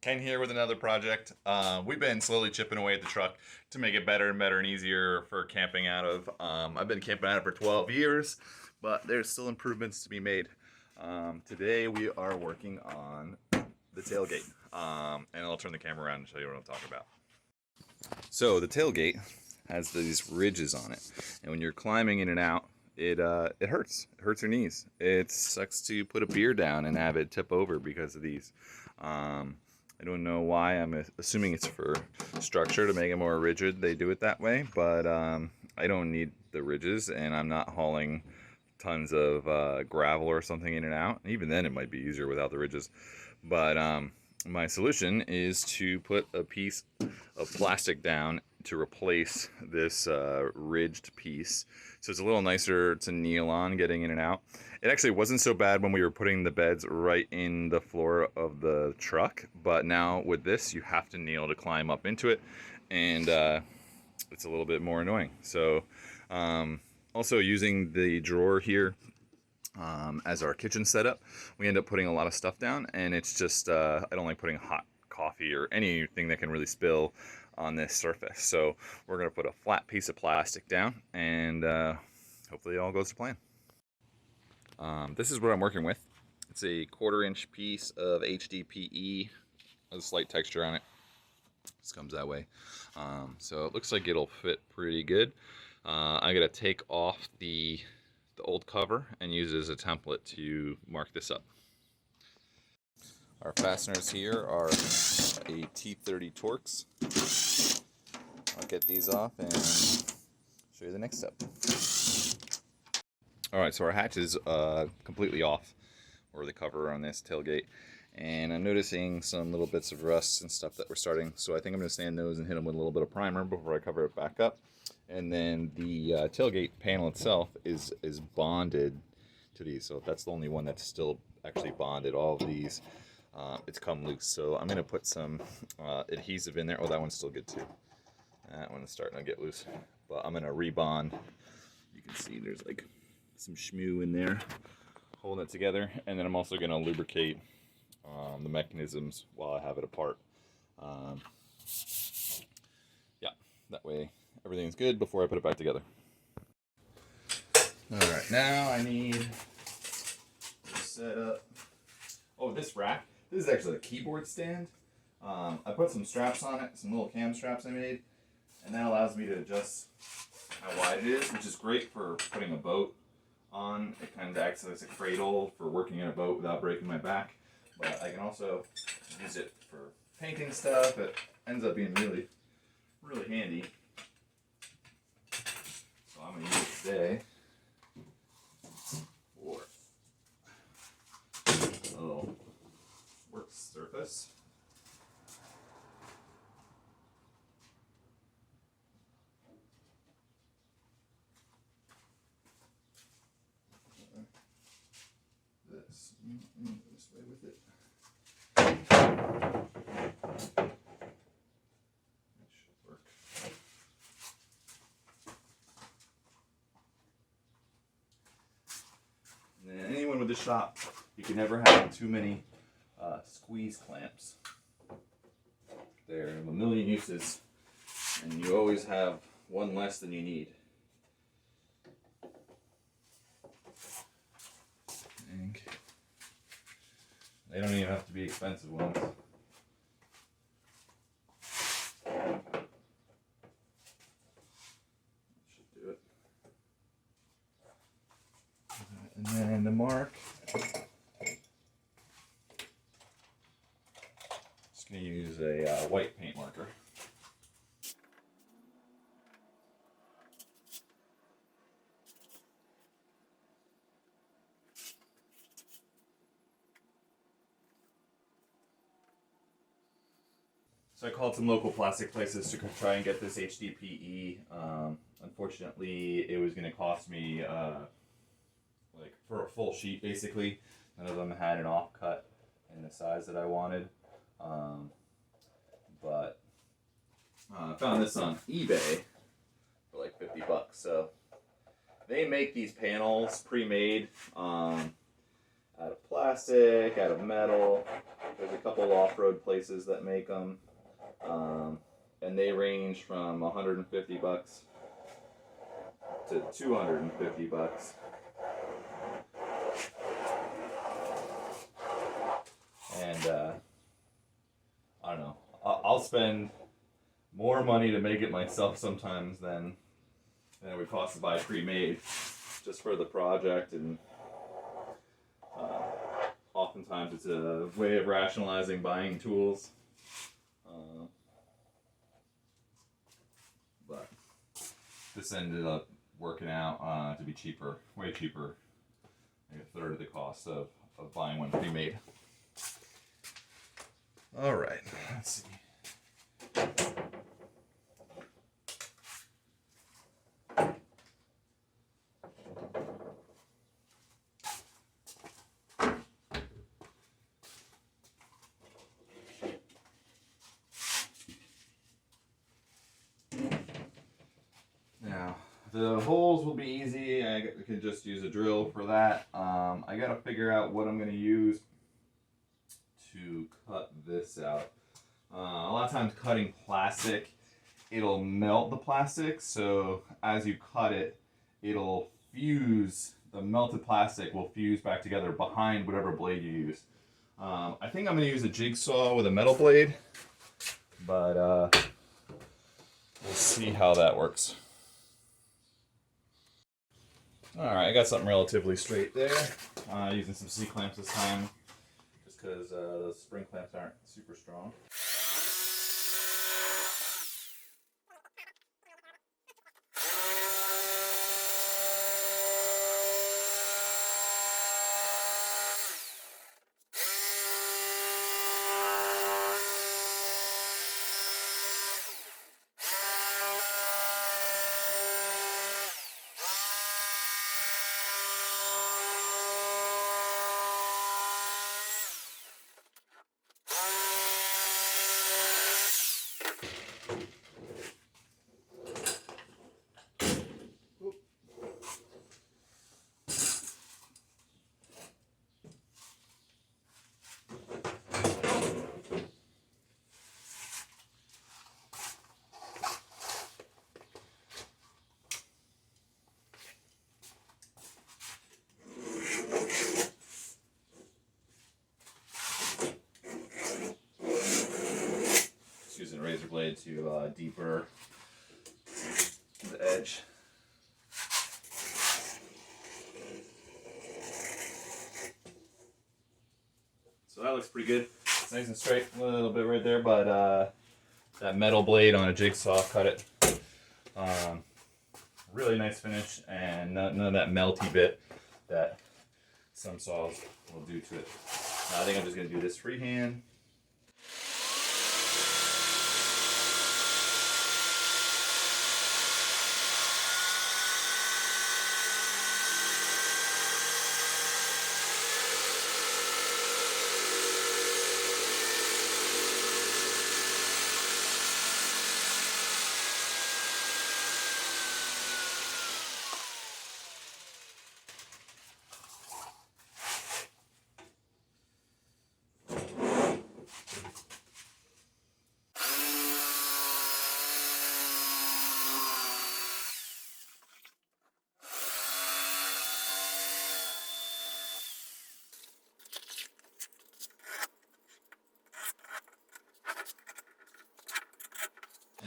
Ken here with another project. We've been slowly chipping away at the truck to make it better and better and easier for camping out of. I've been camping out of for 12 years, but there's still improvements to be made. Today we are working on the tailgate, and I'll turn the camera around and show you what I'm talking about. So the tailgate has these ridges on it, and when you're climbing in and out, it hurts. It hurts your knees. It sucks to put a beer down and have it tip over because of these. I don't know why. I'm assuming it's for structure to make it more rigid. They do it that way, but I don't need the ridges, and I'm not hauling tons of gravel or something in and out. Even then, it might be easier without the ridges. But my solution is to put a piece of plastic down to replace this ridged piece, so it's a little nicer to kneel on getting in and out. It actually wasn't so bad when we were putting the beds right in the floor of the truck, but now with this you have to kneel to climb up into it, and it's a little bit more annoying. So also using the drawer here as our kitchen setup, we end up putting a lot of stuff down, and it's just I don't like putting hot coffee or anything that can really spill on this surface. So we're going to put a flat piece of plastic down, and hopefully it all goes to plan. This is what I'm working with. It's a 1/4-inch piece of HDPE, a slight texture on it. This comes that way. So it looks like it'll fit pretty good. I'm going to take off the old cover and use it as a template to mark this up. Our fasteners here are a T30 Torx. I'll get these off and show you the next step. Alright, so our hatch is completely off, or the cover on this tailgate, and I'm noticing some little bits of rust and stuff that we're starting, so I think I'm going to sand those and hit them with a little bit of primer before I cover it back up. And then the tailgate panel itself is bonded to these, so that's the only one that's still actually bonded. All of these, it's come loose, so I'm going to put some adhesive in there. Oh, that one's still good too. That one's starting to get loose, but I'm going to rebond. You can see there's like some shmoo in there holding it together, and then I'm also going to lubricate the mechanisms while I have it apart. Yeah, that way everything's good before I put it back together. Alright, now I need to set up. Oh, this rack. This is actually a keyboard stand. I put some straps on it, some little cam straps I made, and that allows me to adjust how wide it is, which is great for putting a boat on. It kind of acts as a cradle for working in a boat without breaking my back. But I can also use it for painting stuff. It ends up being really, really handy. So I'm going to use it today for a little work surface. This way with it. That should work. And then anyone with a shop, you can never have too many squeeze clamps. They're a million uses, and you always have one less than you need. They don't even have to be expensive ones. Should do it. And then the mark. Just going to use a white paint marker. So I called some local plastic places to try and get this HDPE. Unfortunately, it was going to cost me, like for a full sheet basically. None of them had an offcut in the size that I wanted. But I found this on eBay for like 50 bucks. So they make these panels pre-made out of plastic, out of metal. There's a couple off-road places that make them, and they range from $150 to $250. And I don't know. I'll spend more money to make it myself sometimes than it would cost to buy pre-made, just for the project. And oftentimes it's a way of rationalizing buying tools. But this ended up working out to be cheaper, way cheaper, maybe a third of the cost of buying one pre-made. All right, let's see. Now, the holes will be easy. I can just use a drill for that. I got to figure out what I'm going to use to cut this out. A lot of times cutting plastic, it'll melt the plastic, so as you cut it, it'll fuse, the melted plastic will fuse back together behind whatever blade you use. I think I'm going to use a jigsaw with a metal blade, but we'll see how that works. Alright, I got something relatively straight there, using some C-clamps this time, just because those spring clamps aren't super strong. Using a razor blade to deeper the edge. So that looks pretty good. It's nice and straight, a little bit right there, but that metal blade on a jigsaw cut it. Really nice finish, and none of that melty bit that some saws will do to it. I think I'm just going to do this freehand.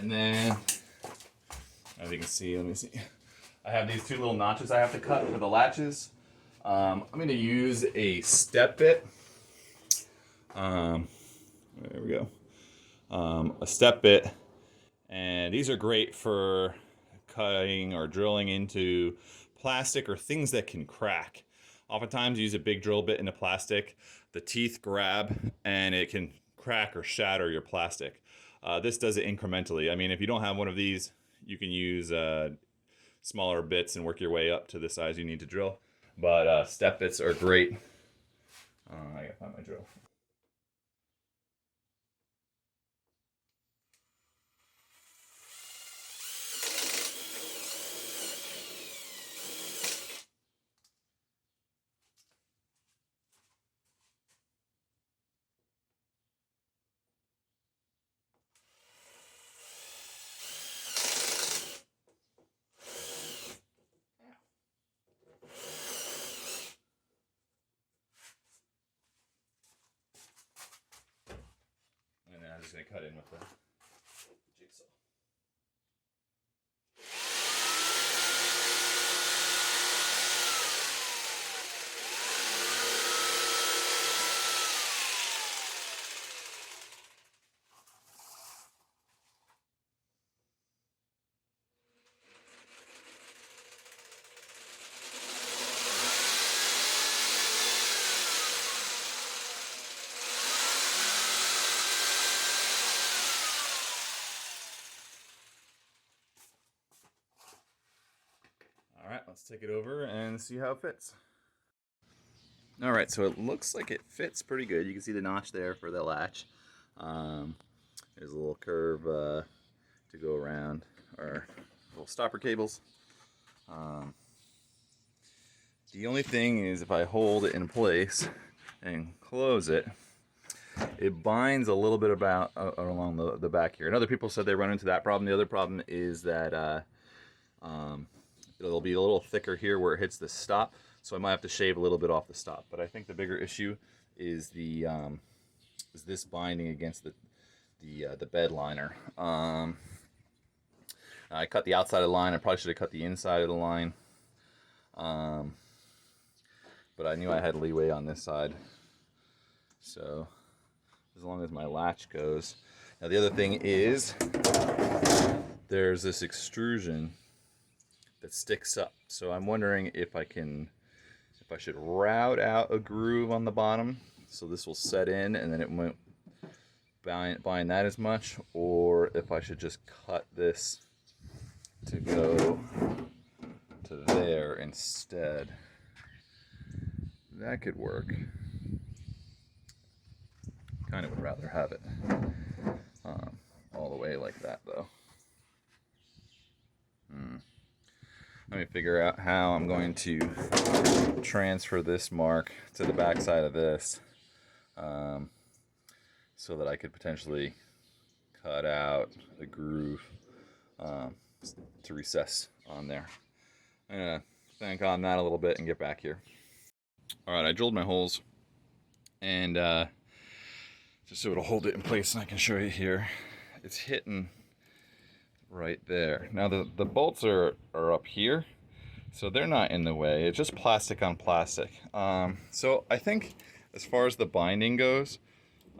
And then, as you can see, let me see. I have these two little notches I have to cut for the latches. I'm going to use a step bit. There we go. A step bit. And these are great for cutting or drilling into plastic or things that can crack. Oftentimes you use a big drill bit into plastic, the teeth grab and it can crack or shatter your plastic. This does it incrementally. I mean, if you don't have one of these, you can use smaller bits and work your way up to the size you need to drill. But step bits are great. I gotta find my drill. just going to cut in with the jigsaw. All right, let's take it over and see how it fits. All right, so it looks like it fits pretty good. You can see the notch there for the latch. There's a little curve to go around our little stopper cables. The only thing is if I hold it in place and close it, it binds a little bit about along the back here. And other people said they run into that problem. The other problem is that it'll be a little thicker here where it hits the stop, so I might have to shave a little bit off the stop. But I think the bigger issue is is this binding against the bed liner. I cut the outside of the line. I probably should have cut the inside of the line, but I knew I had leeway on this side. So as long as my latch goes. Now the other thing is there's this extrusion that sticks up. So I'm wondering if I should route out a groove on the bottom so this will set in and then it won't bind that as much, or if I should just cut this to go to there instead. That could work. Kind of would rather have it all the way like that though. Let me figure out how I'm going to transfer this mark to the back side of this so that I could potentially cut out the groove to recess on there. I'm going to think on that a little bit and get back here. Alright, I drilled my holes and just so it'll hold it in place and I can show you here. It's hitting right there. Now the bolts are up here, so they're not in the way. It's just plastic on plastic. So I think as far as the binding goes,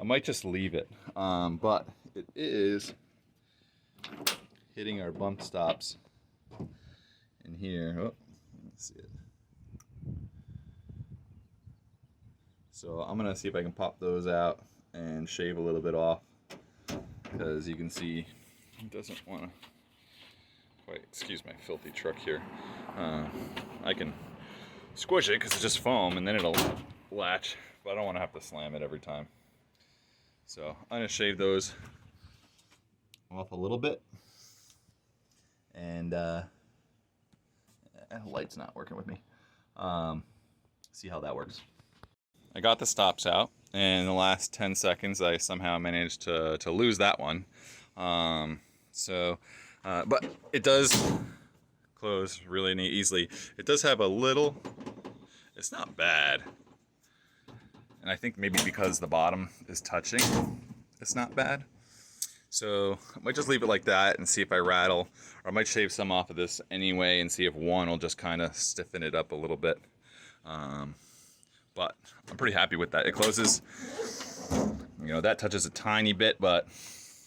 I might just leave it. But it is hitting our bump stops in here. Oh, let's see it. So I'm gonna see if I can pop those out and shave a little bit off, because you can see it doesn't want to quite, excuse my filthy truck here. I can squish it because it's just foam and then it'll latch, but I don't want to have to slam it every time. So I'm going to shave those off a little bit. And the light's not working with me. See how that works. I got the stops out, and in the last 10 seconds I somehow managed to lose that one. But it does close really easily. It does have a little, it's not bad. And I think maybe because the bottom is touching, it's not bad. So I might just leave it like that and see if I rattle, or I might shave some off of this anyway and see if one will just kind of stiffen it up a little bit. But I'm pretty happy with that. It closes, you know, that touches a tiny bit, but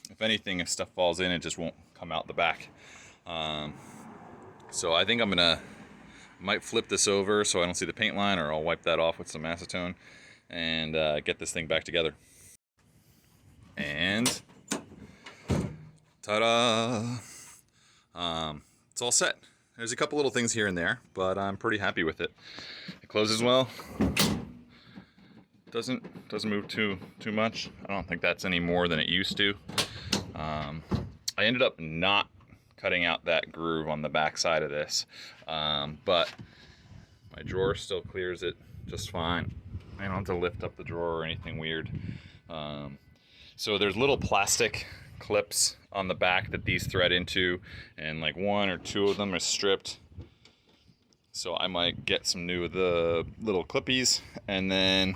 if anything, if stuff falls in, it just won't come out the back. So I think might flip this over so I don't see the paint line, or I'll wipe that off with some acetone and get this thing back together. And ta-da! It's all set. There's a couple little things here and there, but I'm pretty happy with it. It closes well. Doesn't move too much. I don't think that's any more than it used to. I ended up not cutting out that groove on the back side of this, but my drawer still clears it just fine. I don't have to lift up the drawer or anything weird. So there's little plastic clips on the back that these thread into, and like 1 or 2 of them are stripped. So I might get some new of the little clippies, and then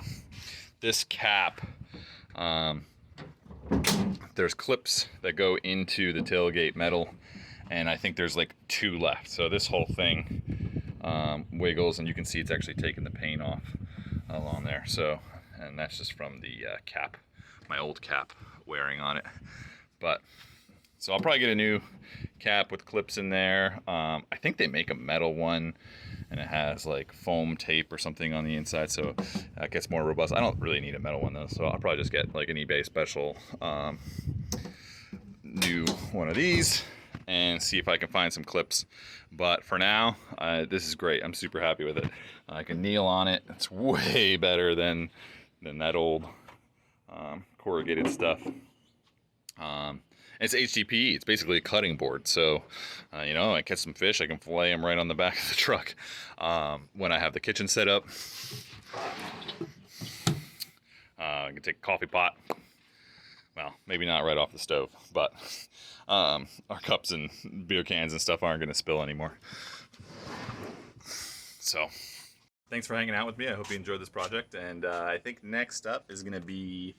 this cap, there's clips that go into the tailgate metal, and I think there's like 2 left. So this whole thing wiggles, and you can see it's actually taking the paint off along there. So, and that's just from the cap, my old cap wearing on it. But so I'll probably get a new cap with clips in there. I think they make a metal one, and it has like foam tape or something on the inside, so that gets more robust. I don't really need a metal one though, so I'll probably just get like an eBay special new one of these and see if I can find some clips. But for now, this is great. I'm super happy with it. I can kneel on it. It's way better than that old corrugated stuff. It's HDPE. It's basically a cutting board. So, you know, I catch some fish, I can fillet them right on the back of the truck. When I have the kitchen set up, I can take a coffee pot. Well, maybe not right off the stove, but our cups and beer cans and stuff aren't going to spill anymore. So, thanks for hanging out with me. I hope you enjoyed this project. And I think next up is going to be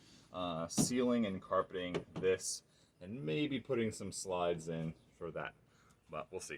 sealing and carpeting this, and maybe putting some slides in for that, but we'll see.